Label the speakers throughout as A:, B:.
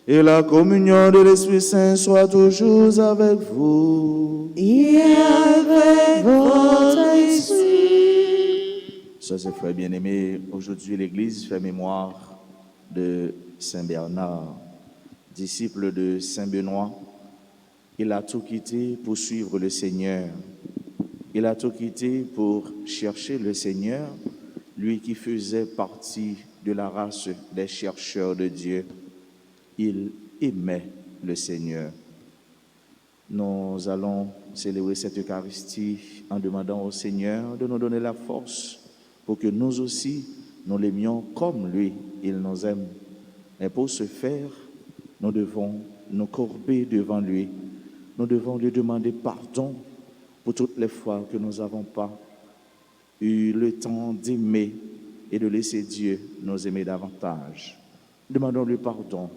A: Et la communion de l'Esprit Saint soit toujours avec vous.
B: Et avec votre esprit.
A: Sœurs et frères bien-aimés, aujourd'hui l'Église fait mémoire de Saint Bernard, disciple de Saint Benoît. Il a tout quitté pour suivre le Seigneur. Il a tout quitté pour chercher le Seigneur, lui qui faisait partie de la race des chercheurs de Dieu. Il aimait le Seigneur. Nous allons célébrer cette Eucharistie en demandant au Seigneur de nous donner la force pour que nous aussi, nous l'aimions comme lui, il nous aime. Mais pour ce faire, nous devons nous courber devant lui. Nous devons lui demander pardon pour toutes les fois que nous n'avons pas eu le temps d'aimer et de laisser Dieu nous aimer davantage. Demandons-lui pardon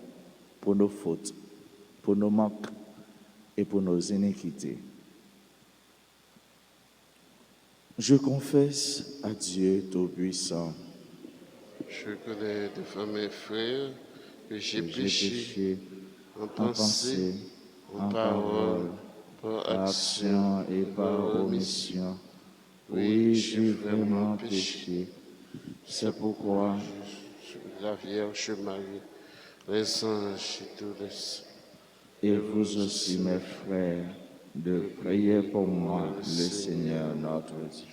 A: pour nos fautes, pour nos manques et pour nos iniquités. Je confesse à Dieu Tout-Puissant.
C: Je connais devant mes frères que j'ai péché en pensée, en parole, par action et par omission. Oui, j'ai vraiment péché. C'est pourquoi la Vierge Marie, les anges et tous les saints,
A: et vous aussi, mes frères, de prier pour moi, le Seigneur notre Dieu.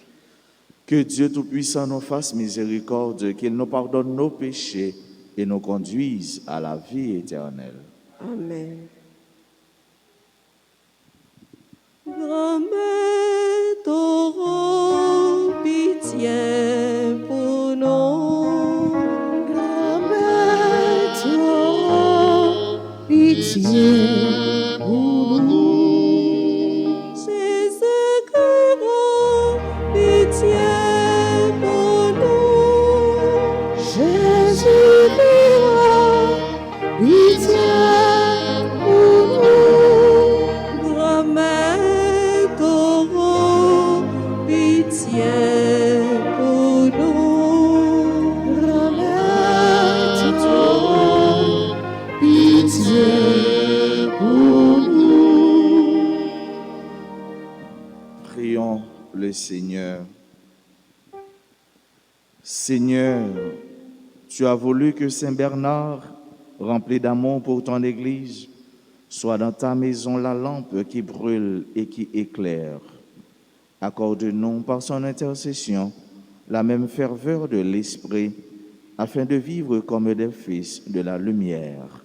A: Que Dieu Tout-Puissant nous fasse miséricorde, qu'il nous pardonne nos péchés et nous conduise à la vie éternelle.
B: Amen. Grand-mère, t'auras pitié pour nous. Grand-mère, t'auras pitié pour nous. Jésus-Christ, pitié pour nous. Jésus-Christ, pitié pour nous. Grand-mère, t'auras pitié pour nous. Grand-mère, t'auras pitié pour nous.
A: Prions le Seigneur. Seigneur, tu as voulu que Saint Bernard, rempli d'amour pour ton Église, soit dans ta maison la lampe qui brûle et qui éclaire. Accorde-nous par son intercession la même ferveur de l'Esprit, afin de vivre comme des fils de la lumière.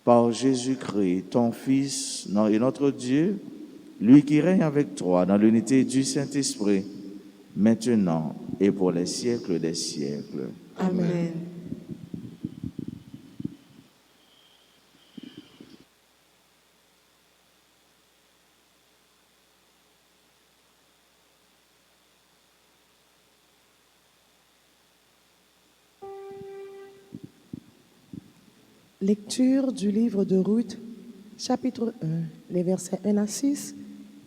A: Par Jésus-Christ, ton Fils et notre Dieu, lui qui règne avec toi dans l'unité du Saint-Esprit, maintenant et pour les siècles des siècles.
B: Amen.
D: Lecture du livre de Ruth, chapitre 1, les versets 1 à 6,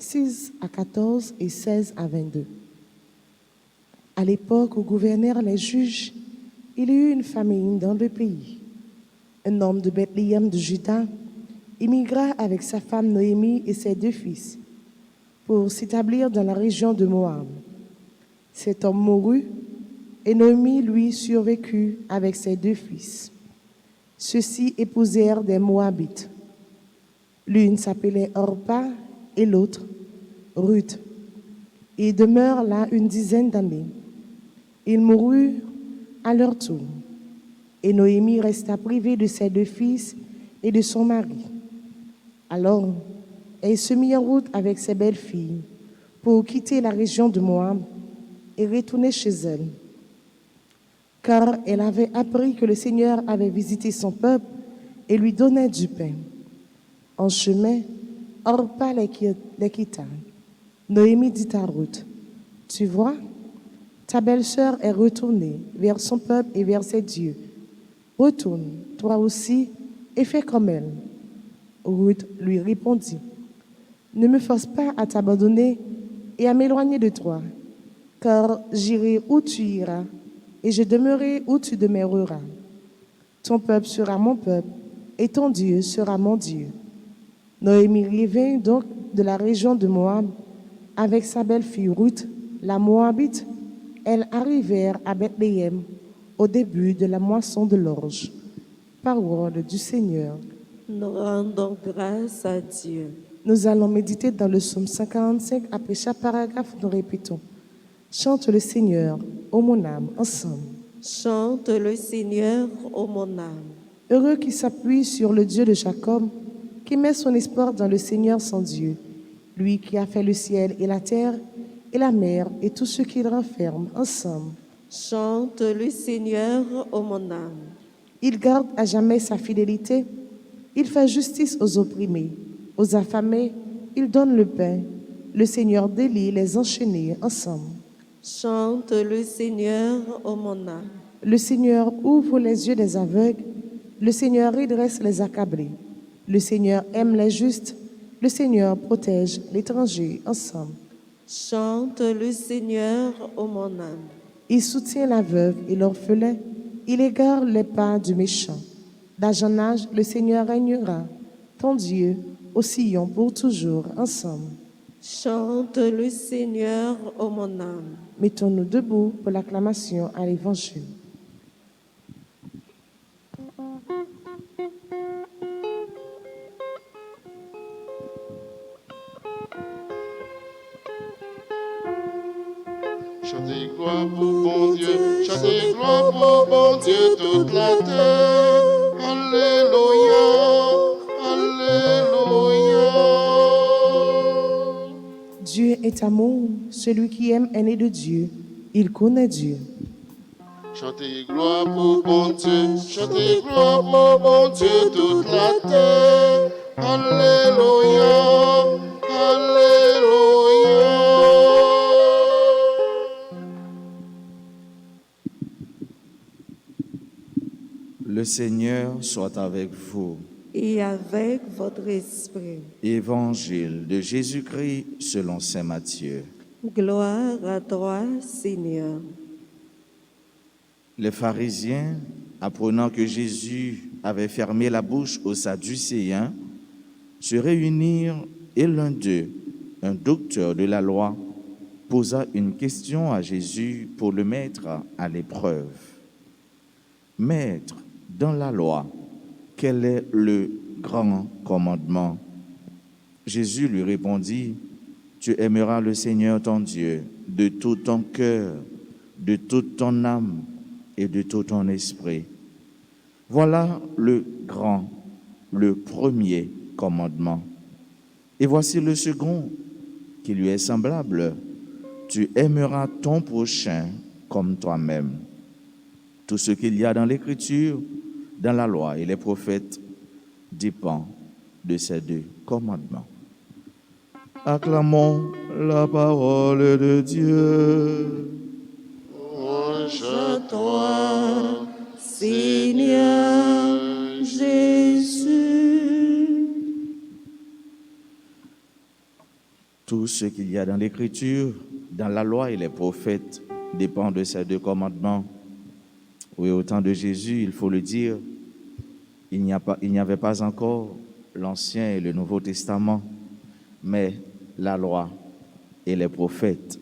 D: 6 à 14 et 16 à 22. À l'époque où gouvernèrent les juges, il y eut une famine dans le pays. Un homme de Bethléem de Juda immigra avec sa femme Noémie et ses 2 fils pour s'établir dans la région de Moab. Cet homme mourut et Noémie lui survécut avec ses 2 fils. Ceux-ci épousèrent des Moabites. L'une s'appelait Orpa et l'autre Ruth. Ils demeurent là une dizaine d'années. Ils moururent à leur tour. Et Noémie resta privée de ses 2 fils et de son mari. Alors, elle se mit en route avec ses belles filles pour quitter la région de Moab et retourner chez elle. Car elle avait appris que le Seigneur avait visité son peuple et lui donnait du pain. En chemin, Orpa les quitta. Noémie dit à Ruth, « Tu vois, ta belle-sœur est retournée vers son peuple et vers ses dieux. Retourne, toi aussi, et fais comme elle. » Ruth lui répondit, « Ne me force pas à t'abandonner et à m'éloigner de toi, car j'irai où tu iras, et je demeurerai où tu demeureras. Ton peuple sera mon peuple, et ton Dieu sera mon Dieu. Noémie revint donc de la région de Moab avec sa belle-fille Ruth, la Moabite. Elles arrivèrent à Bethléem au début de la moisson de l'orge. Parole du Seigneur.
B: Nous rendons grâce à Dieu.
D: Nous allons méditer dans le psaume 145. Après chaque paragraphe, nous répétons. Chante le Seigneur, ô mon âme, ensemble.
B: Chante le Seigneur, ô mon âme.
D: Heureux qui s'appuie sur le Dieu de Jacob, qui met son espoir dans le Seigneur son Dieu, lui qui a fait le ciel et la terre et la mer et tout ce qu'il renferme ensemble.
B: Chante le Seigneur, ô mon âme.
D: Il garde à jamais sa fidélité, il fait justice aux opprimés, aux affamés, il donne le pain. Le Seigneur délie les enchaînés ensemble.
B: Chante le Seigneur, ô mon âme.
D: Le Seigneur ouvre les yeux des aveugles, le Seigneur redresse les accablés. Le Seigneur aime les justes, le Seigneur protège l'étranger ensemble.
B: Chante le Seigneur, ô mon âme.
D: Il soutient la veuve et l'orphelin, il égare les pas du méchant. D'âge en âge, le Seigneur régnera, ton Dieu, au Sion pour toujours ensemble.
B: Chante le Seigneur, ô mon âme.
D: Mettons-nous debout pour l'acclamation à l'Évangile.
C: Chantez gloire pour bon Dieu, chantez gloire pour bon Dieu toute la terre. Alléluia, Alléluia.
D: Dieu est amour, celui qui aime est né de Dieu, il connaît Dieu.
C: Chantez gloire pour bon Dieu, chantez gloire pour bon Dieu toute la terre. Alléluia, Alléluia.
A: Le Seigneur soit avec vous.
B: Et avec votre esprit.
A: Évangile de Jésus-Christ selon saint Matthieu.
B: Gloire à toi, Seigneur.
A: Les pharisiens, apprenant que Jésus avait fermé la bouche aux Sadducéens, se réunirent et l'un d'eux, un docteur de la loi, posa une question à Jésus pour le mettre à l'épreuve. Maître, dans la loi, quel est le grand commandement? Jésus lui répondit, tu aimeras le Seigneur ton Dieu de tout ton cœur, de toute ton âme et de tout ton esprit. Voilà le grand, le premier commandement. Et voici le second qui lui est semblable. Tu aimeras ton prochain comme toi-même. Tout ce qu'il y a dans l'Écriture, dans la loi et les prophètes dépend de ces deux commandements. Acclamons la parole de Dieu.
C: Louange à toi,
B: Seigneur Jésus.
A: Tout ce qu'il y a dans l'Écriture, dans la loi et les prophètes dépend de ces deux commandements. Oui, au temps de Jésus, il faut le dire, il n'y avait pas encore l'Ancien et le Nouveau Testament, mais la loi et les prophètes.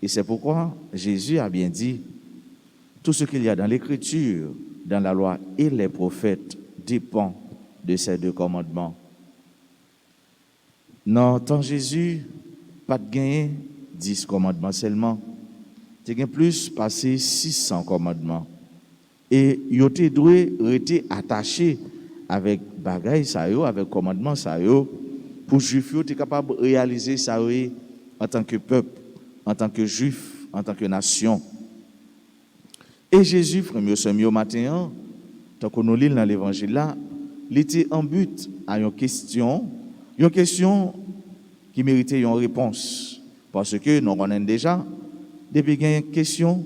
A: Et c'est pourquoi Jésus a bien dit, tout ce qu'il y a dans l'Écriture, dans la loi et les prophètes dépend de ces deux commandements. Non, tant Jésus, pas de gagner 10 commandements seulement, il y a plus passé 600 commandements. Et ils étaient doués, étaient attachés avec bagaille ça yo, avec commandement ça yo, pour juifs yo étaient capables de réaliser ça yo en tant que peuple, en tant que juif, en tant que nation. Et Jésus, frère ce matin, tant qu'on nous lit dans l'évangile là, il était en but à une question qui méritait une réponse. Parce que nous connaissons déjà, depuis qu'il y a une question,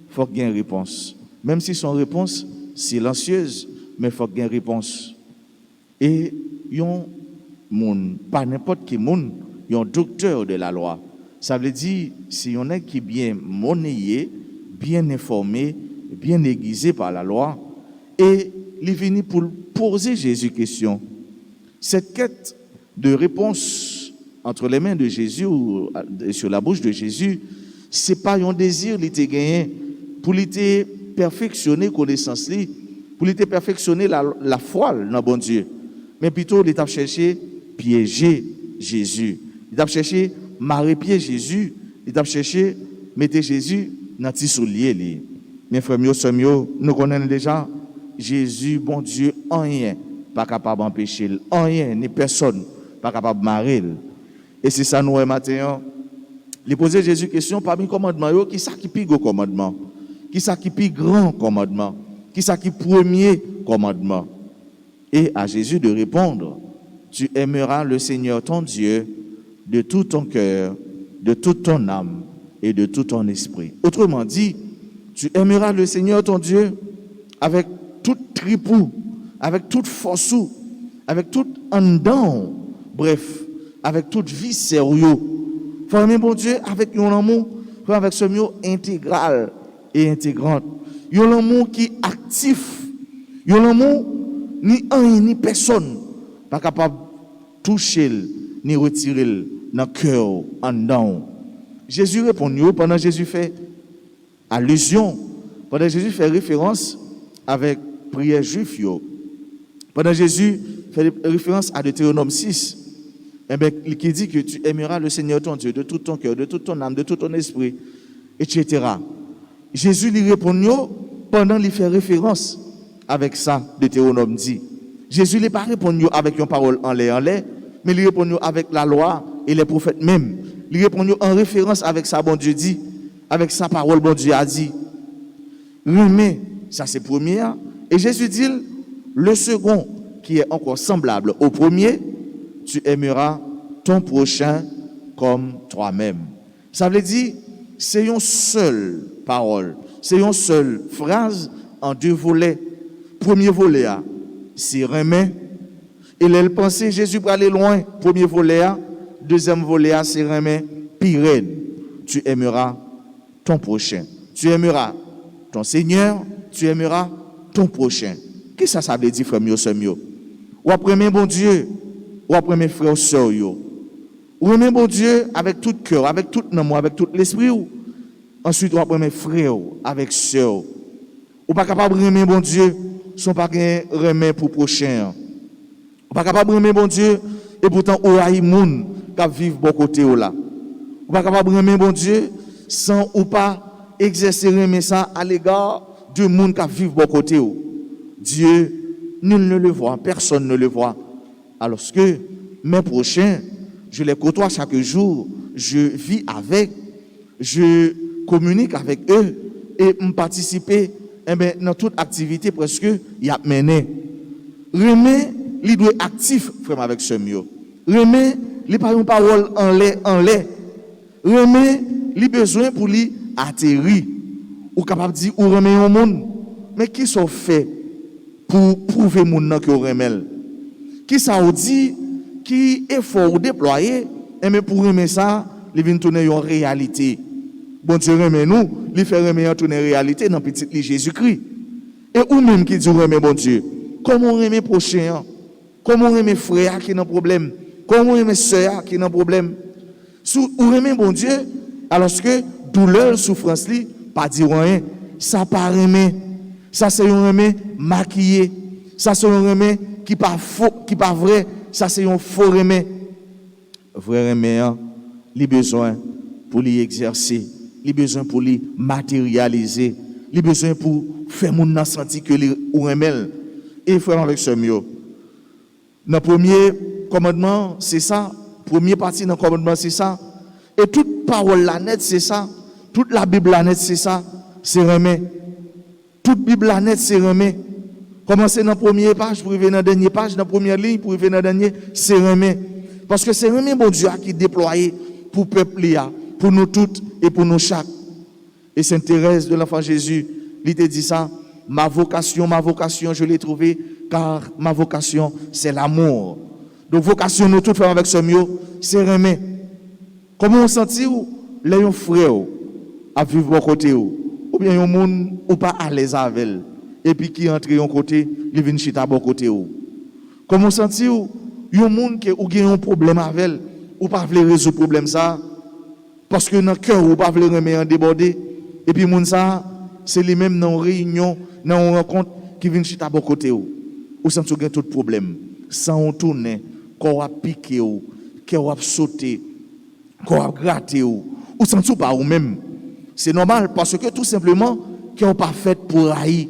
A: il faut qu'il y ait une réponse. Même si son réponse silencieuse, mais il faut qu'il y ait une réponse. Et pas n'importe qui monde, un docteur de la loi. Ça veut dire, si on est qui est bien monnayé, bien informé, bien aiguisé par la loi, et il vient pour poser Jésus question. Cette quête de réponse entre les mains de Jésus ou sur la bouche de Jésus, c'est pas un désir qu'il était gagné pour l'été perfectionner connaissance li, pour l'été perfectionner la foi dans bon Dieu. Mais plutôt il a cherché piéger Jésus. Il a cherché marrer pied Jésus, il a cherché mettre Jésus dans petit soulier li. Mes frères nous connaissons déjà Jésus bon Dieu en rien pas capable d'empêcher, en rien ni personne pas capable de marrer. Et c'est ça nous matin. Il poser Jésus question parmi les commandements, qui ça qui plus gros commandement? Qui ça qui plus grand commandement? Qui ça qui premier commandement? Et à Jésus de répondre, tu aimeras le Seigneur ton Dieu de tout ton cœur, de toute ton âme et de tout ton esprit. Autrement dit, tu aimeras le Seigneur ton Dieu avec tout tripou, avec toute force, avec tout endant, bref, avec toute vie sérieuse. Faut aimer bon Dieu avec un amour, avec ce mot intégral et intégrant. Un amour qui est actif. Un amour ni un ni personne pas capable de toucher ni retirer dans le cœur en dedans. Jésus répond pendant Jésus fait allusion, pendant Jésus fait référence avec prière juif. Pendant Jésus fait référence à Deutéronome 6. Eh bien, qui dit que tu aimeras le Seigneur ton Dieu de tout ton cœur, de toute ton âme, de tout ton esprit, etc. Jésus lui répond pendant qu'il fait référence avec ça, Deutéronome dit. Jésus ne pas répond avec une parole en l'air, mais il répond avec la loi et les prophètes même. Il répond en référence avec ça, bon Dieu dit, avec sa parole, bon Dieu a dit. Mais, ça c'est premier. Et Jésus dit, le second, qui est encore semblable au premier, tu aimeras ton prochain comme toi-même. Ça veut dire, c'est une seule parole, c'est une seule phrase en deux volets. Premier volet, c'est remet. Et elle pensait Jésus pour aller loin. Premier volet, deuxième volet, c'est remet. Pire, tu aimeras ton prochain. Tu aimeras ton Seigneur, tu aimeras ton prochain. Qu'est-ce que ça veut dire, frère mio? Ou après, bon Dieu, ou après mes frères et sœurs, ou aimer bon Dieu avec tout cœur, avec tout amour, avec tout l'esprit. Ensuite, ou après mes frères, avec sœurs. Ou pas capable d'aimer bon Dieu, sont pas remet pour prochain. Ou pas capable d'aimer bon Dieu, et pourtant, ou haï moun qui vivent bon côté là. Ou pas capable d'aimer bon Dieu, sans ou pas exercer remet ça à l'égard de moun qui vivent bon côté. Dieu, nul ne le voit, personne ne le voit. Alors que mes prochains, je les côtoie chaque jour, je vis avec, je communique avec eux et me participer dans toute activité presque il a mené. Remet, il doit être actif frère avec ce mieux. Remet, il pas une parole en l'air. Remet, il besoin pour lui atterrir ou capable de dire ou remet au monde. Mais qui sont fait pour prouver mon nom que remet? Qui ça vous dit, qui effort déployer, et mais pour remettre ça, il vient tourner en réalité. Bon Dieu remet nous, il fait remettre tourner en réalité dans petit Jésus-Christ. Et ou même qui dit remet bon Dieu, comment remet prochain, comment remet frère qui n'a problème, comment remet sœur qui n'a problème. Ou remet bon Dieu, alors que douleur, souffrance li, pas dire rien, ça pas remet, ça c'est un remet maquillé, ça c'est un remet qui pas faux, qui pas vrai, ça c'est un faux remède. Vrai remède, il a besoin pour l'y exercer, il a besoin pour l'y matérialiser, il a besoin pour faire mon sentir que les remède. Et frère avec ce mieux. Dans le premier commandement, c'est ça. Première partie dans le commandement, c'est ça. Et toute parole la nette, c'est ça. Toute la Bible la nette, c'est ça. C'est remède. Toute Bible la nette, c'est remède. Commencer dans la première page pour arriver dans la dernière page, dans la première ligne pour arriver dans la dernière, c'est remet. Parce que c'est remet bon Dieu qui est déployé pour le peuple, pour nous toutes et pour nous chaque. Et Sainte Thérèse de l'Enfant Jésus, il te dit ça, ma vocation, je l'ai trouvée, car ma vocation, c'est l'amour. Donc vocation, nous toutes faire avec ce mieux, c'est remet. Comment on sentit les frères à vivre à côté ou bien un monde ou pas à l'aise avec elle. et puis qui entre un côté, il vient chita bon côté ou. Comment sentir un monde qui ou a un problème avec elle, ou pas veut résoudre problème ça parce que dans cœur ou pas veut remettre en déborder et puis monde ça c'est les mêmes dans réunion, dans rencontre qui vient chita bon côté ou sentir tout problème sans on tourner, qu'on a piqué ou qu'on a sauté, qu'on a gratté ou sentir pas ou même. C'est normal parce que tout simplement qu'on pas fait pour haïr,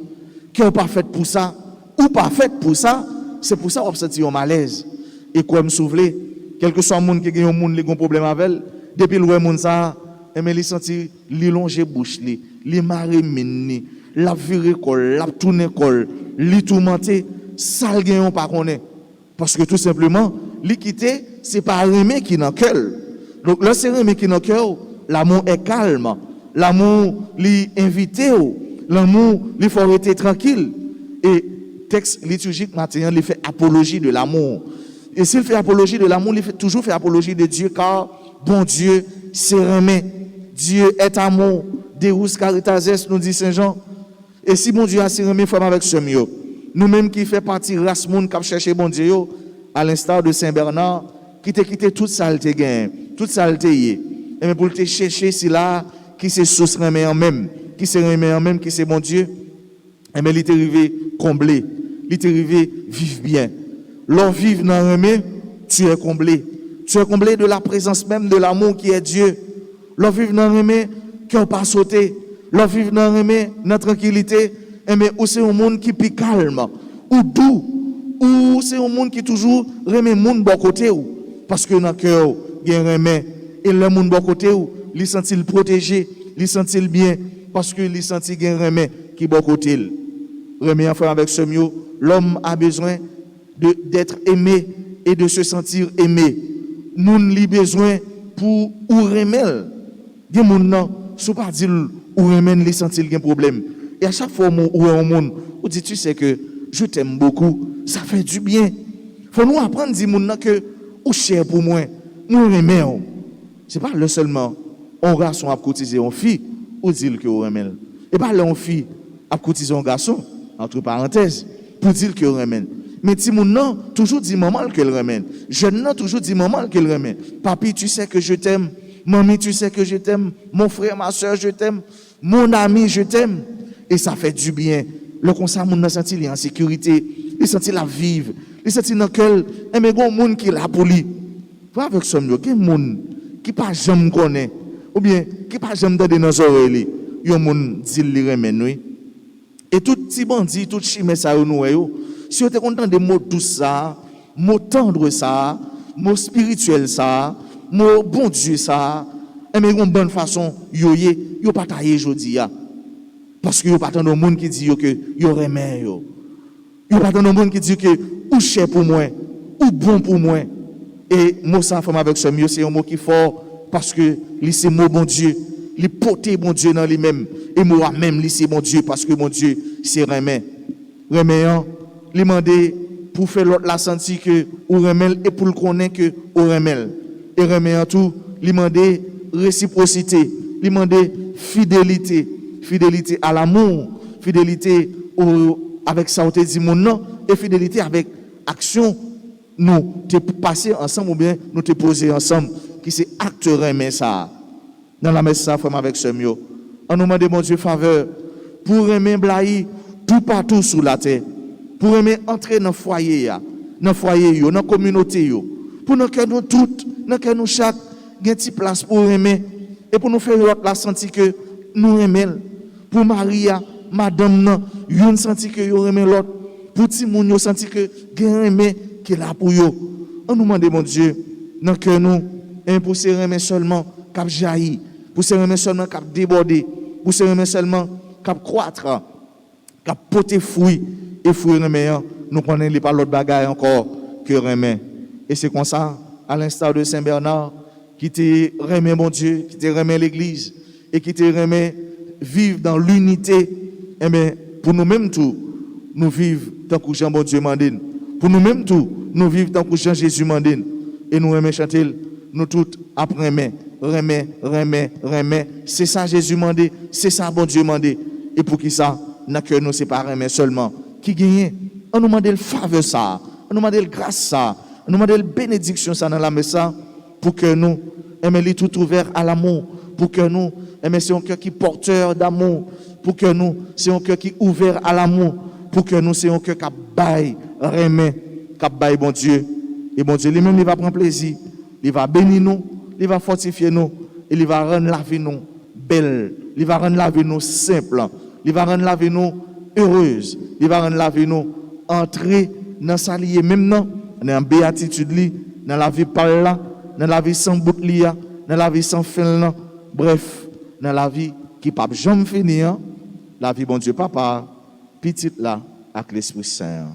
A: qu'on pas fait pour ça ou pas fait pour ça. C'est pour ça qu'on senti un malaise. Et quoi me souffler, quel que soit le monde qui a un problème avec elle, depuis le monde ça, il senti li longer bouche li, li marrer mine, la virer col, la tourner col, li tourmenter, ça gagne pas connaît. Parce que tout simplement, li quitter, c'est pas aimer qui dans cœur. Donc là c'est aimer qui dans cœur, l'amour est calme, l'amour li invité, l'amour li faut rester tranquille. Et texte liturgique matin, il fait apologie de l'amour. Et s'il fait apologie de l'amour, il fait toujours fait apologie de Dieu, car bon Dieu, c'est remet. Dieu est amour. Deus caritas est, nous dit Saint Jean. Et si bon Dieu a si remet, forme avec ce mieux. Nous-mêmes qui fait partie race monde qui cherché bon Dieu, à l'instar de Saint Bernard, qui t'a quitté toute saleté gain, toute saleté. Et mais pour te chercher, c'est là qui se source remet en même, qui se remet en même, qui c'est bon Dieu. Et mais il est arrivé comblé. Il est arrivé vivre bien. L'on vive dans le remède, tu es comblé. Tu es comblé de la présence même de l'amour qui est Dieu. L'on vive dans le remède, qui n'a pas sauté. L'on vive dans le remède, dans la tranquillité. Mais c'est un monde qui est calme, ou doux, ou c'est un monde qui toujours remet le monde bon côté. Parce que dans le cœur, il y a un remède. Et le monde bon côté, il sent-il protégé, il sent-il bien, parce que il sent qu'il y a un remède qui est bon côté. Remède enfin avec ce mieux, l'homme a besoin d'être aimé et de se sentir aimé. Nous avons besoin pour ou remettre. Des gens non, si pas dire ou remettre les sentir un problème. Et à chaque fois où un monde, on dit tu sais que je t'aime beaucoup, ça fait du bien. Faut nous apprendre dire monde que ou cher pour moi, nous remet. C'est pas le seulement un garçon a cotisé une fille ou dire que on remet. Et pas une fille a cotisé un garçon entre parenthèses pour dire que remet. Mais si mon nom toujours dit maman qu'elle remet. Jeune non toujours dit maman qu'elle remet. Papi, tu sais que je t'aime. Mamie, tu sais que je t'aime. Mon frère, ma soeur, je t'aime. Mon ami, je t'aime. Et ça fait du bien. Le concert, mon a senti en sécurité. Il senti la vive. Il senti dans quel mais bon monde qui l'a pour lui. Pas avec ce monde, quel monde qui pas jamais connaît ou bien qui pas jamais dans nos oreilles. Yo monde dit li remet oui. Et tout petit bandit, tout chimé ça nous si vous êtes content de mots tout ça, mots tendre ça, mots spirituel ça, mots bon Dieu ça, et mais une bonne façon yo pas tailler aujourd'hui parce que yo pas tant de monde qui dit que yo remet yo pas tant de monde qui dit que ou cher pour moi ou bon pour moi. Et mot ça forme avec ce mieux c'est un mot qui fort parce que c'est mot bon Dieu, il porter bon Dieu dans lui-même et moi même c'est bon Dieu parce que mon Dieu c'est remet lui demander pour faire l'autre la sentir que ou remel et pour le connaître que ou remel et remet en tout lui demander réciprocité, lui demander fidélité à l'amour, fidélité avec ça on te dit mon nom et fidélité avec action nous te passer ensemble ou bien nous te poser ensemble qui c'est acte remet ça dans la messe ça forme avec ce mieux on nous demande mon Dieu faveur pour remet blayi tout partout sur la terre. Pour aimer entrer dans le foyer, dans la communauté, pour nous que nous toutes, que nous chaque, une petite place pour aimer, et pour nous faire l'autre la sentir que nous aimons. Pour Maria, madame, nous sentir que nous aimons l'autre. Pour Timoun, nous sentir que nous aimons qui est là pour eux. On nous demande, mon Dieu, dans que nous, et pour se aimer seulement, cap jaillir, pour se aimer seulement, cap déborder, pour se aimer seulement, cap croître, cap porter fruit. Et fruit remet, nous connaissons pas l'autre bagaille encore que remet. Et c'est comme ça, à l'instar de Saint Bernard, qui te remet mon Dieu, qui te remet l'Église, et qui te remet vivre dans l'unité. Et bien, pour nous-mêmes tout, nous vivons tant que Jean bon Dieu mandine. Pour nous-mêmes tout, nous vivons tant que Jean Jésus mandine. Et nous remet chanter, nous tous après remet. C'est ça Jésus mandé, c'est ça bon Dieu mandé. Et pour qui ça? dans que nous séparons, mais seulement qui gagne. On nous demande le faveur ça, on nous demande le grâce ça, on nous demande le bénédiction ça dans la messe ça, pour que nous aimer les tout ouvert à l'amour, pour que nous aimer c'est un cœur qui est porteur d'amour, pour que nous c'est un cœur qui est ouvert à l'amour, pour que nous c'est un cœur qui baille, remet, qui baille bon Dieu. Et bon Dieu lui-même il va prendre plaisir, il va bénir nous, il va fortifier nous, et il va rendre la vie nous belle, il va rendre la vie nous simple, il va rendre la vie nous heureuse, il va rendre la vie nous entrer dans sa liée même dans béatitude li, dans la vie par là, dans la vie sans bout li, dans la vie sans fin là, bref, dans la vie qui pas jamais finir, la vie bon Dieu papa, petite là avec l'Esprit Saint.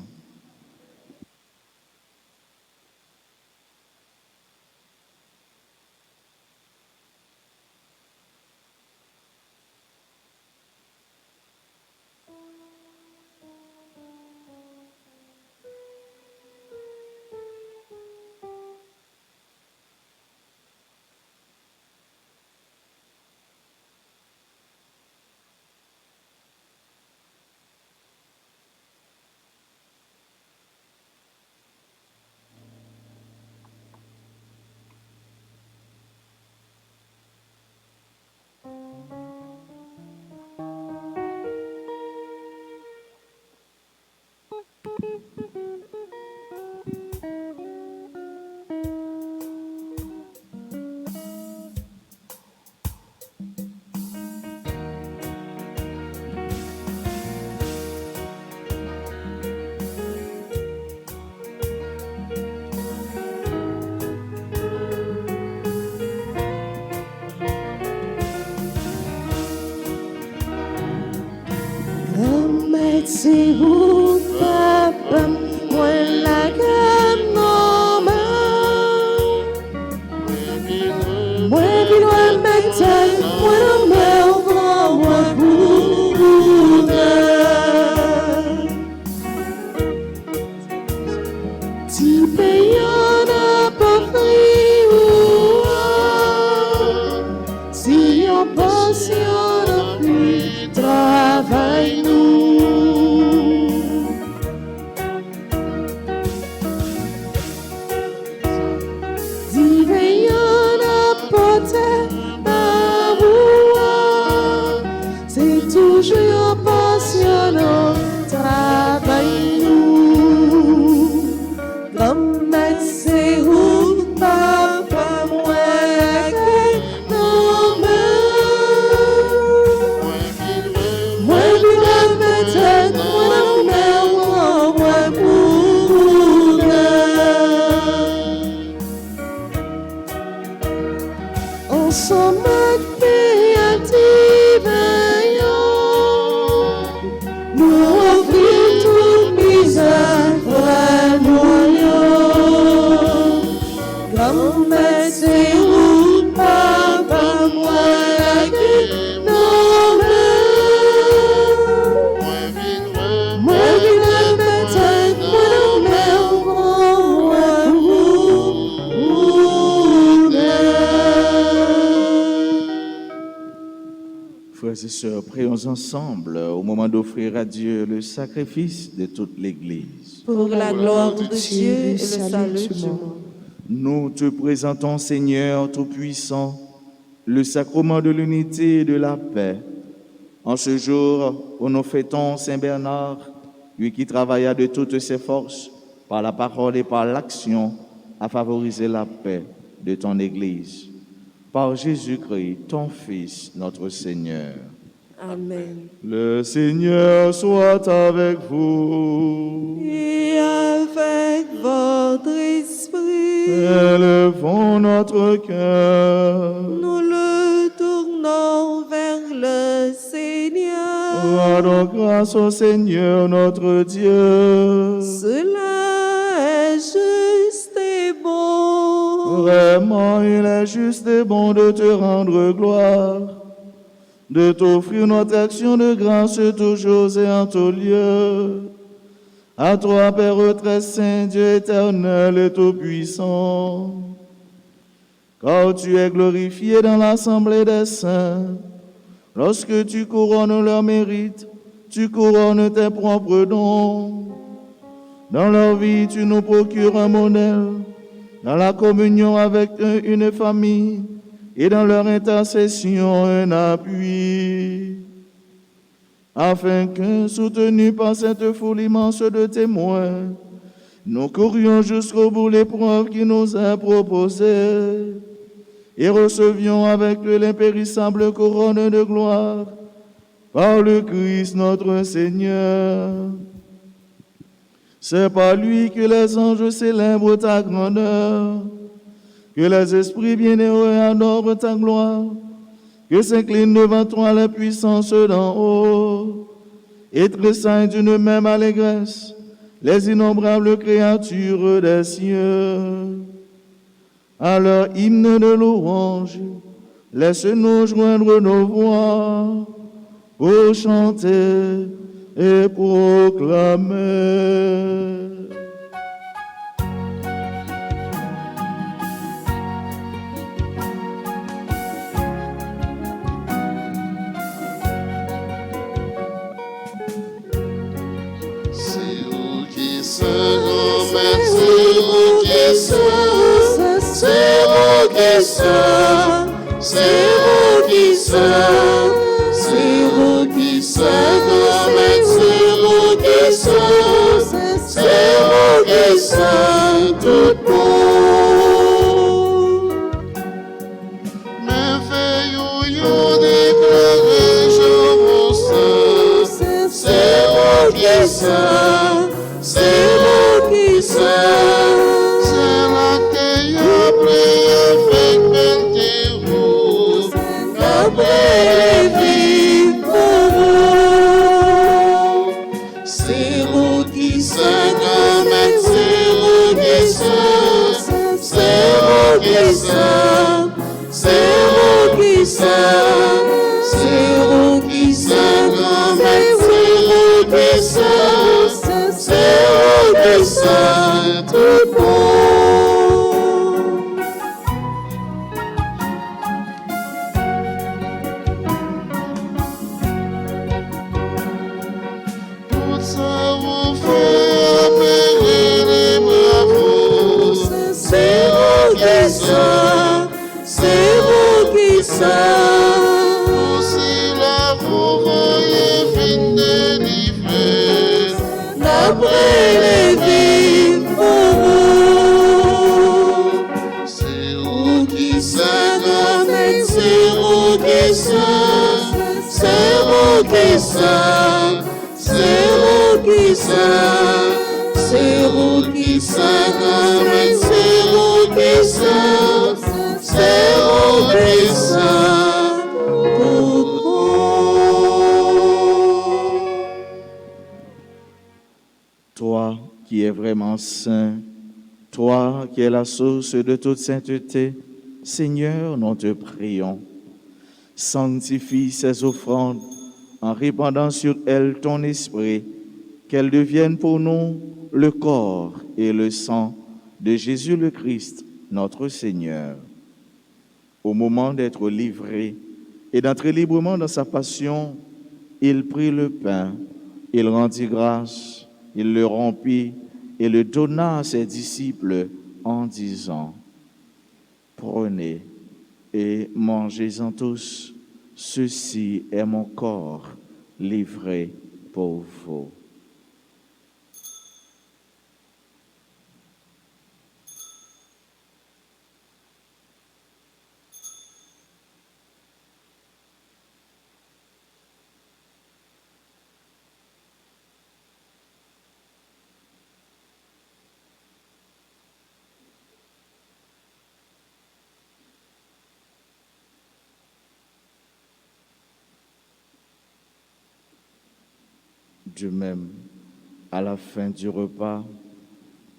B: C'est vous, papa, moi la gamme moi puis loin maintenant, moi la mer, moi boude. Si payant n'a pas pris si on patient n'a plus travail nous. Toujours passionnant, travail nous. Comme c'est où, papa, moi, non, moi, je vais moi, pour on s'en créative.
A: Frères et sœurs, prions ensemble au moment d'offrir à Dieu le sacrifice de toute l'Église.
B: Pour la gloire de Dieu et le salut du monde.
A: Nous te présentons, Seigneur Tout-Puissant, le sacrement de l'unité et de la paix. En ce jour où nous fêtons Saint Bernard, lui qui travailla de toutes ses forces, par la parole et par l'action, à favoriser la paix de ton Église. Par Jésus-Christ, ton Fils, notre Seigneur.
B: Amen.
A: Le Seigneur soit avec vous.
B: Et avec votre esprit,
A: Élevons notre cœur.
B: nous le tournons vers le Seigneur.
A: Rendons grâce au Seigneur notre Dieu.
B: Cela est juste et bon.
A: Vraiment, il est juste et bon de te rendre gloire, de t'offrir notre action de grâce toujours et en tout lieu. À toi, Père très saint, Dieu éternel et tout-puissant, car tu es glorifié dans l'assemblée des saints, lorsque tu couronnes leur mérite, tu couronnes tes propres dons. Dans leur vie, tu nous procures un modèle, dans la communion avec une famille, et dans leur intercession un appui, afin que, soutenus par cette foule immense de témoins, nous courions jusqu'au bout l'épreuve qui nous est proposée et recevions avec eux l'impérissable couronne de gloire par le Christ notre Seigneur. C'est par lui que les anges célèbrent ta grandeur, que les esprits bienheureux adorent ta gloire, que s'inclinent devant toi les puissances d'en haut, et tressaillent d'une même allégresse les innombrables créatures des cieux. À leur hymne de louange, laisse-nous joindre nos voix pour chanter et proclamer.
C: Tout bon. Merveilleux déclaré, je vous sais, c'est vous qui saint, c'est vous qui saint, c'est la terre après avec Pentérou, après les vies pour vous, c'est vous qui saint, c'est vous qui saint, c'est vous qui saint, c'est vous qui saint, c'est vous qui saint, c'est vous qui saint, tout bon. Tout ça vous fait appeler les bravos. C'est vous qui saint, c'est vous qui saint. Aussi là vous voyez fin délivrer, d'après les vies pour vous. C'est vous qui saint, c'est vous qui saint, c'est vous qui saint, c'est vous qui saint, c'est vous qui saint, c'est vous qui saint, c'est vous qui saint, tout bon.
A: Toi qui es vraiment saint, toi qui es la source de toute sainteté, Seigneur, nous te prions. Sanctifie ces offrandes en répandant sur elles ton esprit, qu'elles deviennent pour nous le corps et le sang de Jésus le Christ, notre Seigneur. Au moment d'être livré et d'entrer librement dans sa passion, il prit le pain, il rendit grâce, il le rompit et le donna à ses disciples en disant: Prenez et mangez-en tous, ceci est mon corps livré pour vous. De même, à la fin du repas,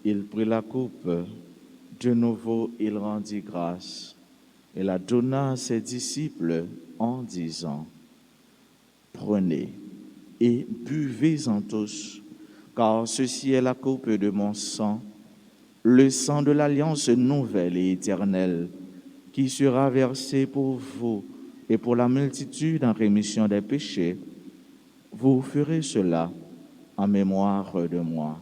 A: il prit la coupe. De nouveau, il rendit grâce et la donna à ses disciples en disant: Prenez et buvez-en tous, car ceci est la coupe de mon sang, le sang de l'alliance nouvelle et éternelle, qui sera versé pour vous et pour la multitude en rémission des péchés. Vous ferez cela en mémoire de moi.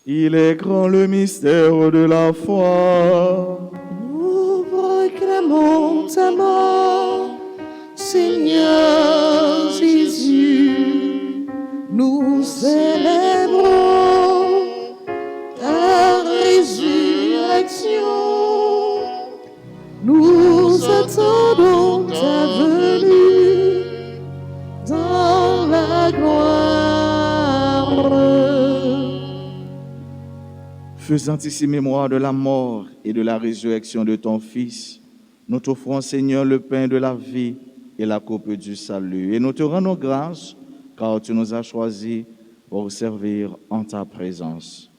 A: Il est grand le mystère de la foi.
B: Nous proclamons ta mort, Seigneur Jésus. Nous célébrons ta résurrection. Nous attendons ta venue dans la gloire.
A: Faisant ici mémoire de la mort et de la résurrection de ton Fils, nous t'offrons, Seigneur, le pain de la vie et la coupe du salut. Et nous te rendons grâce, car tu nous as choisis pour servir en ta présence.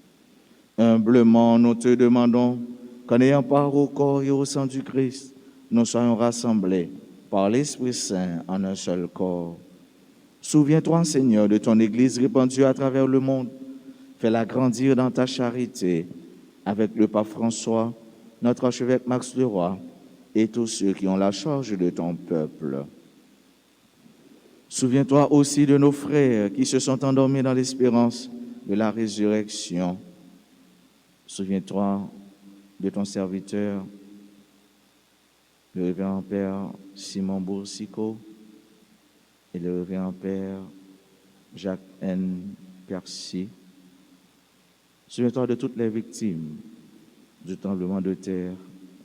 A: Humblement, nous te demandons qu'en ayant part au corps et au sang du Christ, nous soyons rassemblés par l'Esprit Saint en un seul corps. Souviens-toi, Seigneur, de ton Église répandue à travers le monde. Fais-la grandir dans ta charité avec le pape François, notre archevêque Max Leroy et tous ceux qui ont la charge de ton peuple. Souviens-toi aussi de nos frères qui se sont endormis dans l'espérance de la résurrection. Souviens-toi de ton serviteur, le révérend Père Simon Boursicot et le révérend Père Jacques N. Percy. Souviens-toi de toutes les victimes du tremblement de terre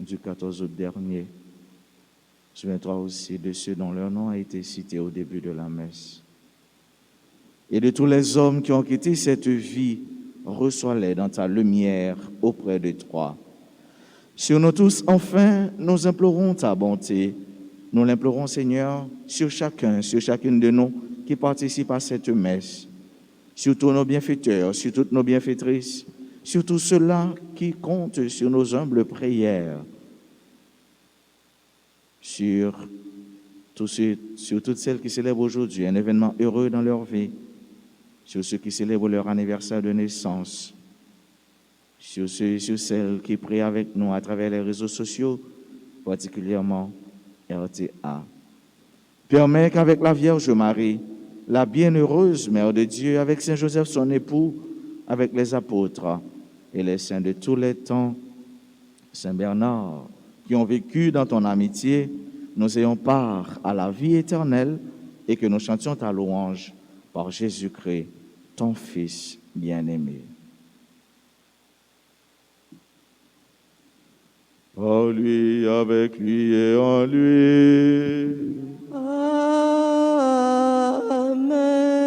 A: du 14 août dernier. Souviens-toi aussi de ceux dont leur nom a été cité au début de la messe. Et de tous les hommes qui ont quitté cette vie, reçois-les dans ta lumière auprès de toi. Sur nous tous, enfin, nous implorons ta bonté. Nous l'implorons, Seigneur, sur chacun, sur chacune de nous qui participe à cette messe. Sur tous nos bienfaiteurs, sur toutes nos bienfaitrices, sur tous ceux-là qui comptent sur nos humbles prières, sur toutes celles qui célèbrent aujourd'hui un événement heureux dans leur vie, sur ceux qui célèbrent leur anniversaire de naissance, sur ceux et sur celles qui prient avec nous à travers les réseaux sociaux, particulièrement RTA. Permets qu'avec la Vierge Marie, la bienheureuse Mère de Dieu, avec Saint Joseph son époux, avec les apôtres et les saints de tous les temps, Saint Bernard, qui ont vécu dans ton amitié, nous ayons part à la vie éternelle et que nous chantions ta louange par Jésus-Christ, ton Fils bien-aimé. Par lui, avec lui et en lui.
B: Amen.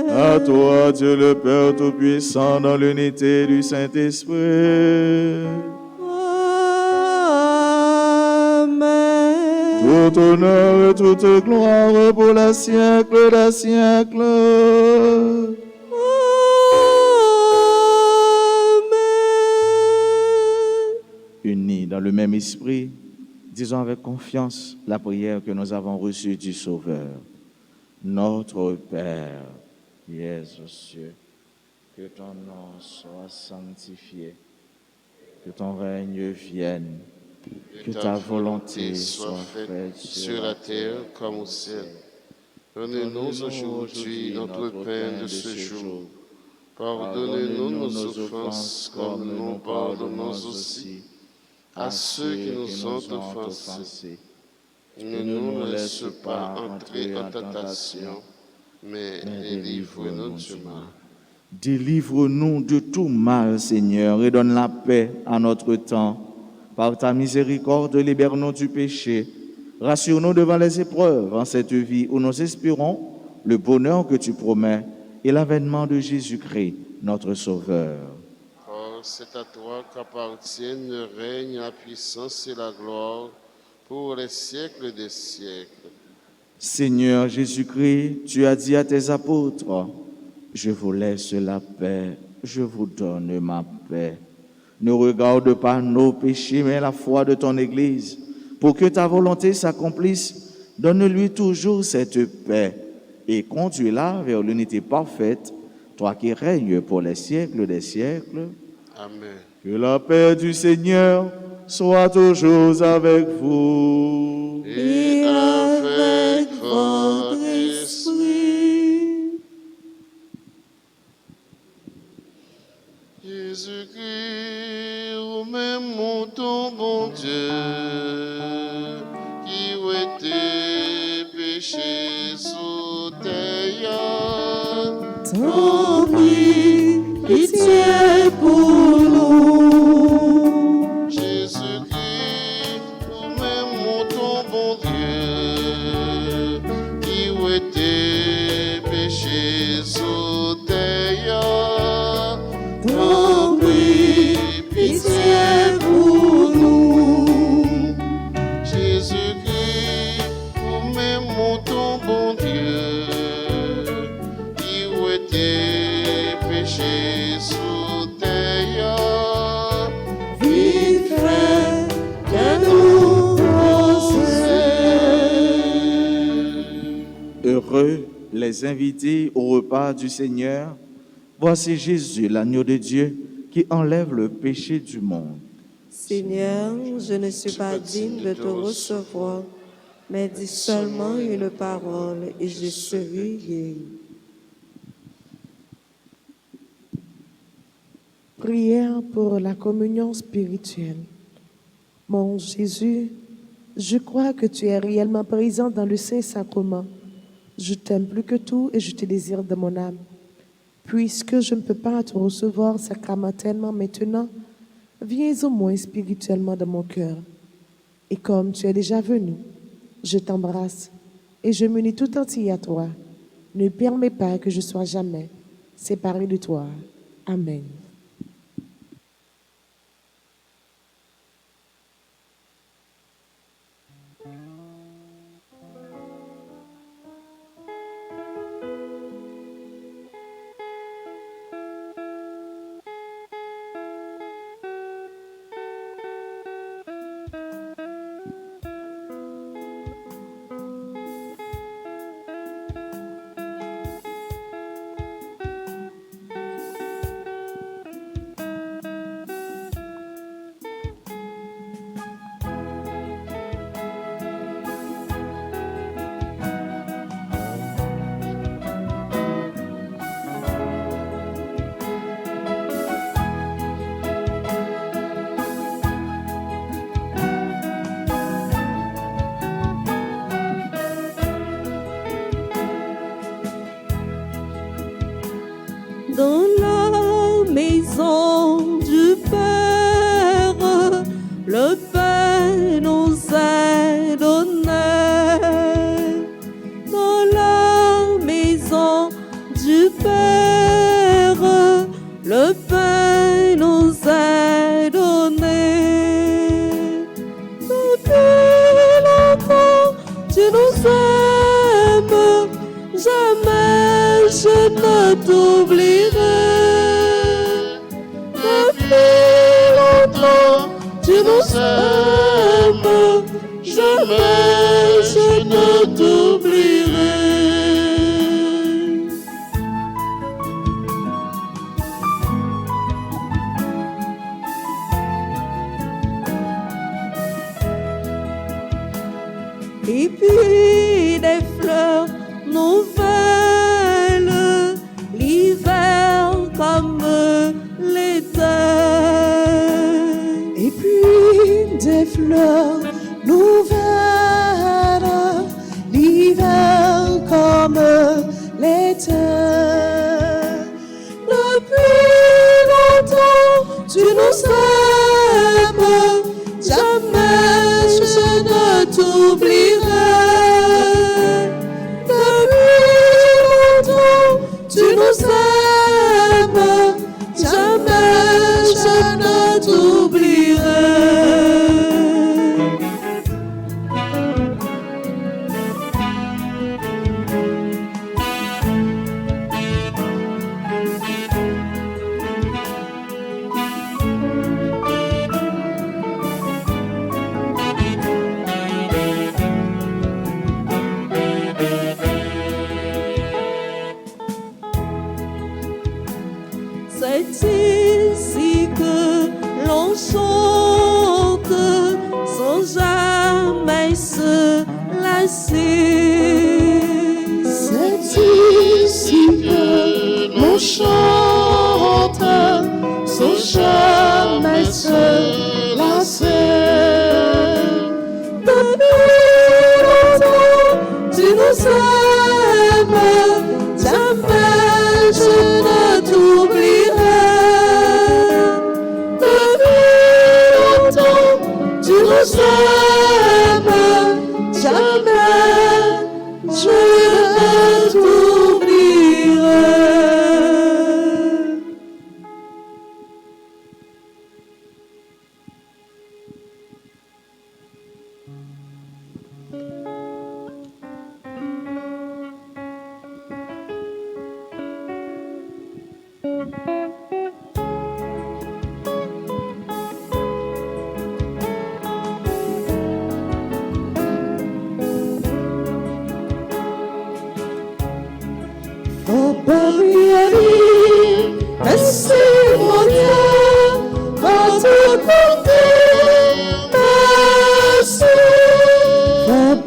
A: À toi, Dieu le Père Tout-Puissant, dans l'unité du Saint-Esprit.
B: Amen.
A: Tout honneur et toute gloire pour les siècles des siècles.
B: Amen.
A: Unis dans le même esprit, disons avec confiance la prière que nous avons reçue du Sauveur. Notre Père, qui es aux cieux, que ton nom soit sanctifié, que ton règne vienne, que ta volonté soit faite
C: sur la terre comme au ciel. Donne-nous aujourd'hui notre pain de ce jour. Pardonnez-nous nos offenses comme nous pardonnons aussi à ceux qui nous ont offensés. Ne nous laisse pas entrer en tentation, mais délivre-nous du mal.
A: Délivre-nous de tout mal, Seigneur, et donne la paix à notre temps. Par ta miséricorde, libère-nous du péché. Rassure-nous devant les épreuves en cette vie où nous espérons le bonheur que tu promets et l'avènement de Jésus-Christ, notre Sauveur.
C: Or, c'est à toi qu'appartiennent le règne, la puissance et la gloire pour les siècles des siècles.
A: Seigneur Jésus-Christ, tu as dit à tes apôtres, Je vous laisse la paix, je vous donne ma paix. Ne regarde pas nos péchés, mais la foi de ton Église. Pour que ta volonté s'accomplisse, donne-lui toujours cette paix et conduis-la vers l'unité parfaite, toi qui règnes pour les siècles des siècles.
C: Amen.
A: Que la paix du Seigneur soit toujours avec vous.
C: Et avec votre esprit. Jésus-Christ, vous-même mon ton bon Dieu, qui ôtait péché sous terre.
B: Tant pis, pitié pour nous.
C: Jésus-Christ, vous-même mon ton bon Dieu, qui ôtait péché sous terre.
B: Tant pis, pitié pour nous.
C: Jésus-Christ, vous-même mon ton bon Dieu, qui ôtait péché sous terre.
B: Vite fait que nous pensons.
A: Heureux les invités au repas du Seigneur. Voici Jésus, l'agneau de Dieu, qui enlève le péché du monde.
E: Seigneur, je ne suis pas digne de te recevoir, mais dis seulement une parole et je serai guéri.
D: Prière pour la communion spirituelle. Mon Jésus, je crois que tu es réellement présent dans le Saint-Sacrement. Je t'aime plus que tout et je te désire de mon âme. Puisque je ne peux pas te recevoir sacramentellement maintenant, viens au moins spirituellement dans mon cœur. Et comme tu es déjà venu, je t'embrasse et je m'unis tout entier à toi. Ne permets pas que je sois jamais séparé de toi. Amen.
B: Dans la maison du Père, le pain nous est donné. Dans la maison du Père, le pain nous est donné. Depuis longtemps, tu nous aimes, jamais je ne t'oublierai. Depuis longtemps, tu nous aimes, jamais je ne t'oublierai. Et puis des fleurs nouvelles, l'hiver comme l'été. Et puis des fleurs nouvelles, l'hiver comme l'été. Depuis longtemps, tu nous aimes, jamais je ne t'oublierai. Depuis longtemps, tu nous aimes, jamais je ne t'oublierai.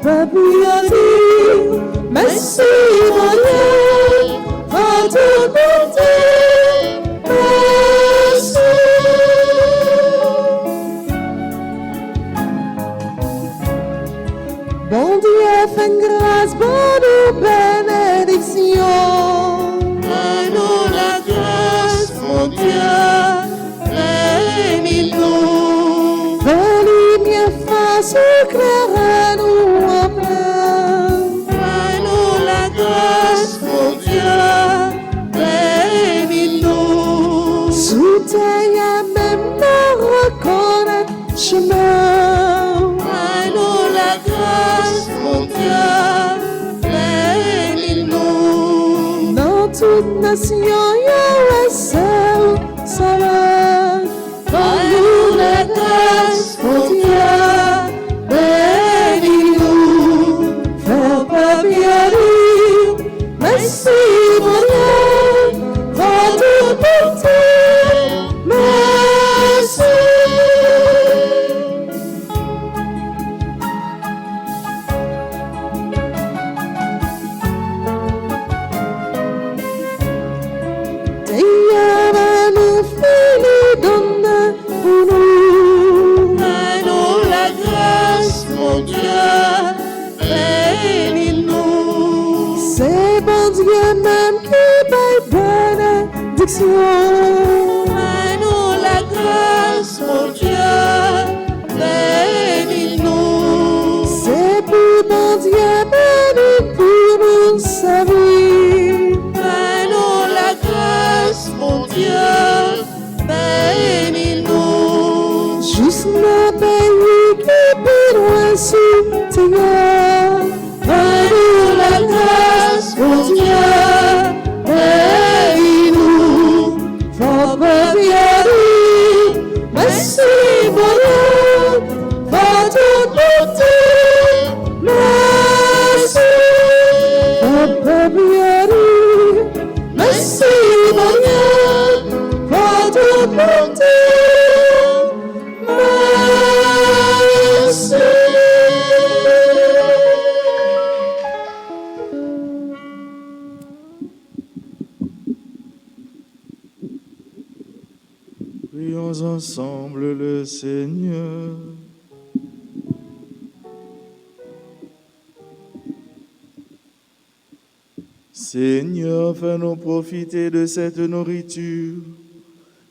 B: peuple a dit, merci mon Dieu, va te porter, merci. Bon Dieu, fais grâce, bonne bénédiction.
C: Donne-nous la grâce, mon Dieu, bénis-nous.
B: Fais lumière face, éclaire-nous en plein.
C: Donne-nous la grâce, mon Dieu, bénis-nous.
B: Soutiens même nous reconnaître chemin.
C: Donne-nous la grâce, mon Dieu, bénis-nous.
B: Dans toute nation, Yahweh seul sauveur.
C: Donne-nous la grâce, mon Dieu, bénis-nous.
B: Fais pas bien dire, merci mon Dieu, va te porter, merci. Dieu nous fait donner pour nous.
C: Donne-nous la grâce, mon Dieu, bénis-nous.
B: C'est bon Dieu même qui paye bénédiction.
C: Donne-nous la grâce, mon Dieu, bénis-nous.
B: C'est pour bon Dieu béni pour nous servir.
C: Donne-nous la grâce, mon Dieu, bénis-nous.
B: Juste le pays qui peut loin sur terre.
C: Donne-nous la grâce, mon Dieu, bénis-nous.
B: Faut pas bien dire, merci mon Dieu, va te porter, merci. Faut pas bien dire, merci mon Dieu, va te porter, merci.
A: Prions ensemble le Seigneur. Seigneur, fais-nous profiter de cette nourriture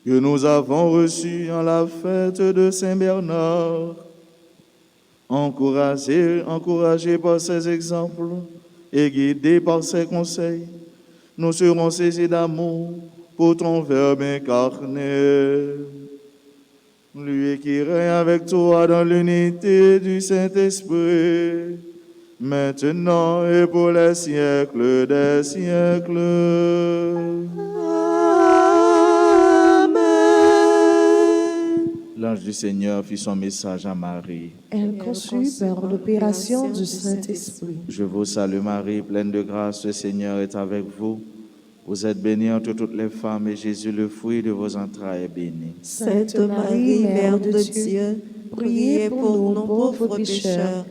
A: que nous avons reçue en la fête de Saint-Bernard. Encouragés par ses exemples et guidés par ses conseils, nous serons saisis d'amour pour ton Verbe incarné. Lui qui règne avec toi dans l'unité du Saint-Esprit, maintenant et pour les siècles des siècles. L'ange du Seigneur fit son message à Marie.
D: Elle conçut par l'opération du Saint-Esprit.
A: Je vous salue Marie, pleine de grâce, le Seigneur est avec vous. Vous êtes bénie entre toutes les femmes et Jésus, le fruit de vos entrailles, est béni.
E: Sainte Marie, Mère de Dieu, priez pour nous pauvres pécheurs,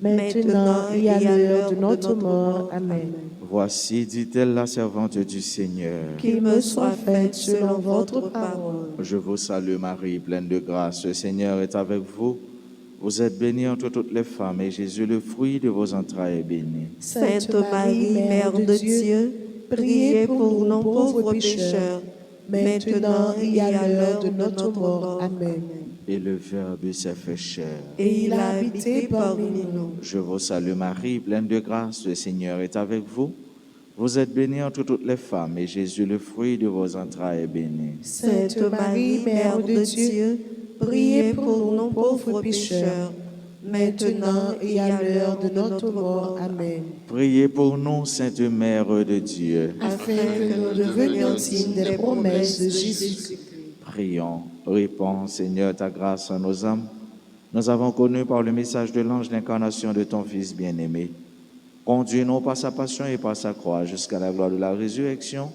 E: maintenant et à l'heure de notre mort. Amen.
A: Voici, dit-elle, la servante du Seigneur.
E: Qu'il me soit fait selon votre parole.
A: Je vous salue Marie, pleine de grâce, le Seigneur est avec vous. Vous êtes bénie entre toutes les femmes et Jésus, le fruit de vos entrailles, est béni.
E: Sainte Marie, Mère de Dieu, priez pour nous pauvres pécheurs, maintenant et à l'heure de notre mort. Amen.
A: Et le Verbe s'est fait chair.
E: Et il a habité parmi nous.
A: Je vous salue Marie, pleine de grâce, le Seigneur est avec vous. Vous êtes bénie entre toutes les femmes et Jésus, le fruit de vos entrailles, est béni.
E: Sainte Marie, Mère de Dieu, priez pour nous pauvres pécheurs, maintenant et à l'heure de notre mort. Amen.
A: Priez pour nous, Sainte Mère de Dieu.
E: Afin que nous devenions dignes des promesses de Jésus.
A: Prions. Réponds, Seigneur, ta grâce à nos âmes. Nous avons connu par le message de l'ange l'incarnation de ton Fils bien-aimé. Conduis-nous par sa passion et par sa croix jusqu'à la gloire de la résurrection,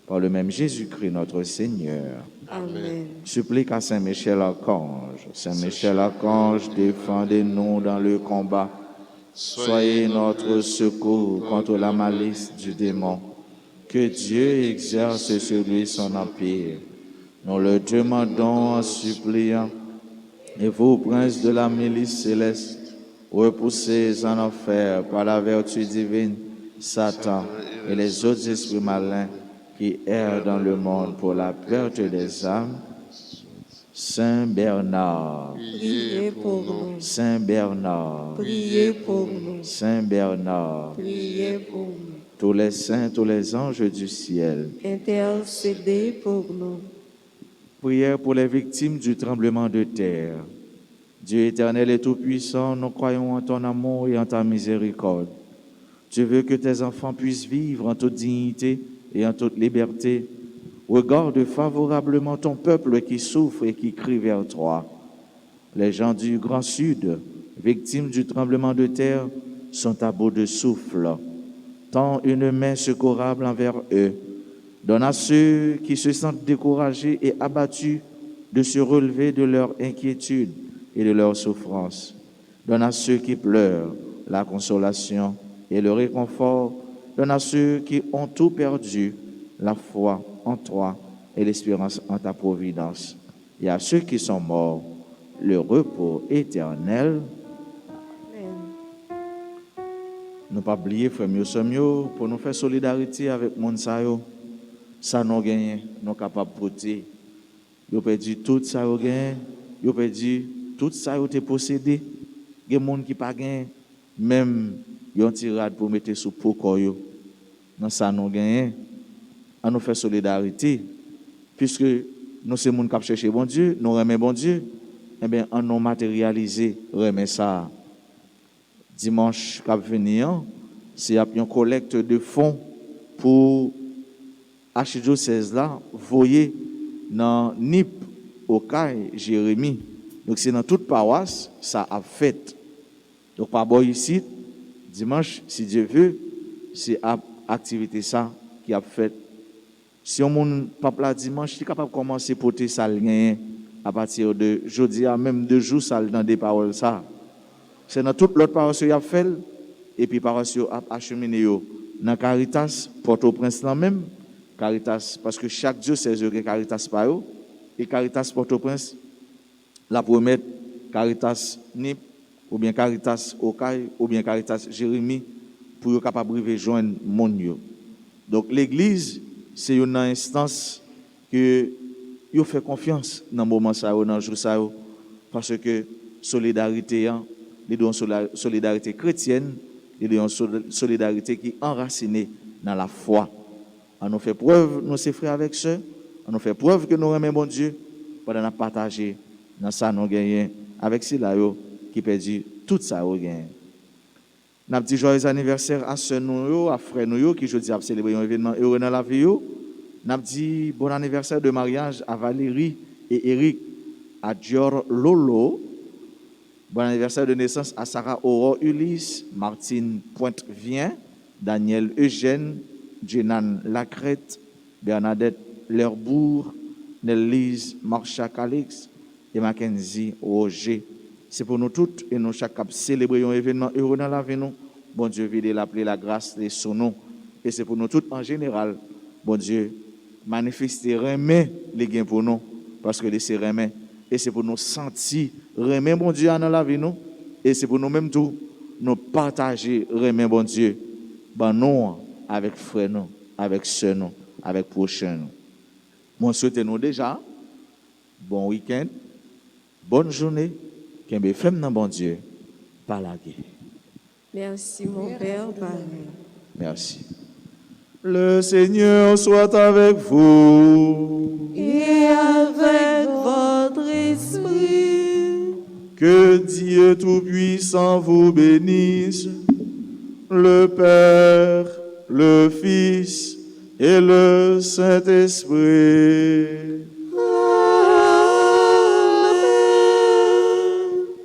A: par le même Jésus-Christ notre Seigneur.
E: Amen.
A: Supplique à Saint Michel Archange. Saint Michel Archange, défendez-nous dans le combat. Soyez notre secours contre la malice du démon. Que Dieu exerce sur lui son empire. Nous le demandons en suppliant. Et vous, princes de la milice céleste, repoussez en enfer par la vertu divine Satan et les autres esprits malins qui errent dans le monde pour la perte des âmes. Saint Bernard,
E: Priez pour nous.
A: Saint Bernard,
E: Priez pour nous.
A: Saint Bernard,
E: Priez pour nous.
A: tous les saints, tous les anges du ciel.
E: Intercédez pour nous.
A: Prière pour les victimes du tremblement de terre. Dieu éternel et tout-puissant, nous croyons en ton amour et en ta miséricorde. Tu veux que tes enfants puissent vivre en toute dignité et en toute liberté. Regarde favorablement ton peuple qui souffre et qui crie vers toi. Les gens du Grand Sud, victimes du tremblement de terre, sont à bout de souffle. Tends une main secourable envers eux. Donne à ceux qui se sentent découragés et abattus de se relever de leur inquiétude et de leur souffrance. Donne à ceux qui pleurent la consolation et le réconfort. Donne à ceux qui ont tout perdu la foi en toi et l'espérance en ta providence. Et à ceux qui sont morts, le repos éternel.
E: Amen.
A: Nous pas oublier, frère mieux, pour nous faire solidarité avec mon sayo. Ça nous gagne, nous capables de porter. Nous perdu tout ça au gain, nous perdu tout ça au possédé. Il y a des gens qui pas gain, même ils ont tirade pour mettre sous poko yo. Dans ça nous gagne, à nous faire solidarité, puisque nous sommes gens qui cherchent bon Dieu, nous remet bon Dieu, eh bien, on nous matérialiser, remet ça. Dimanche qui venir, c'est une collecte de fonds pour archidiocèse là, voyez dans Nip, au Caille, Jérémie. Donc c'est dans toute paroisse, ça a fait. Donc par rapport ici, dimanche, si Dieu veut, c'est activité ça qui a fait. Si on ne pas là dimanche, il est capable de commencer à porter ça à partir de jeudi à même 2 jours ça dans des paroles ça. C'est dans toute l'autre paroisse qu'il a fait et puis paroisse a acheminé dans Caritas Port-au-Prince là même. Caritas, parce que chaque diocèse a Caritas par eux, et Caritas Port-au-Prince, la promet Caritas Nip, ou bien Caritas Okaï, ou bien Caritas Jérémie, pour être capable de rejoindre le monde. Donc l'église, c'est une instance que vous fait confiance dans le moment ça, dans le jour ça, parce que solidarité, les deux solidarité chrétienne, les deux solidarité qui est enracinée dans la foi. On nous fait preuve, nous sommes frères avec ceux, on nous fait preuve que nous aimons bon Dieu, pendant nous partager dans ça nous gagnons avec ceux-là qui perdent tout ça nous gagnons. Nous avons dit joyeux anniversaire à ceux nous, à frères nous qui aujourd'hui a célébré un événement heureux dans la vie. Nous avons dit bon anniversaire de mariage à Valérie et Eric, à Dior Lolo. Bon anniversaire de naissance à Sarah Aurore Ulysse, Martine Pointe-Vien, Daniel Eugène, Jenan Lacrette, Bernadette Lerbourg, Nelise Marcha Calix et Mackenzie Roger. C'est pour nous toutes et nous chaque célébrer un événement heureux dans la vie. Bon Dieu, vide l'appeler la grâce des son nom. Et c'est pour nous toutes en général. Bon Dieu, manifester remet les gains pour nous. Parce que c'est remet. Et c'est pour nous sentir remet bon Dieu dans la vie. Et c'est pour nous même tout nous partager remet bon Dieu. Ben nous, avec frères nous, avec sœurs nous, avec prochains nous. Moi, souhaitez-nous déjà bon week-end, bonne journée, qu'un femme dans bon Dieu, par la guerre.
E: Merci, mon Père.
A: Merci. Le Seigneur soit avec vous.
E: Et avec votre esprit.
A: Que Dieu Tout-Puissant vous bénisse, le Père, le Fils et le Saint-Esprit.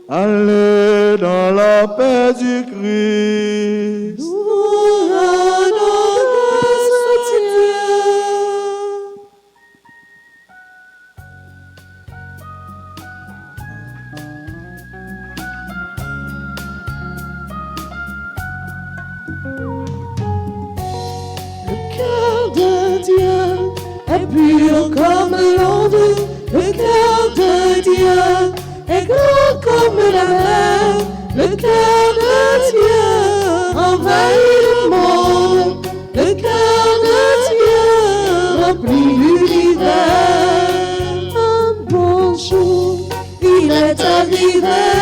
E: Amen.
A: Allez dans la paix du Christ.
E: Nous rendons grâce à Dieu.
B: pur comme l'onde, le cœur de Dieu est grand comme la mer, le cœur de Dieu envahit le monde, le cœur de Dieu remplit l'univers. Un bon jour, il est arrivé.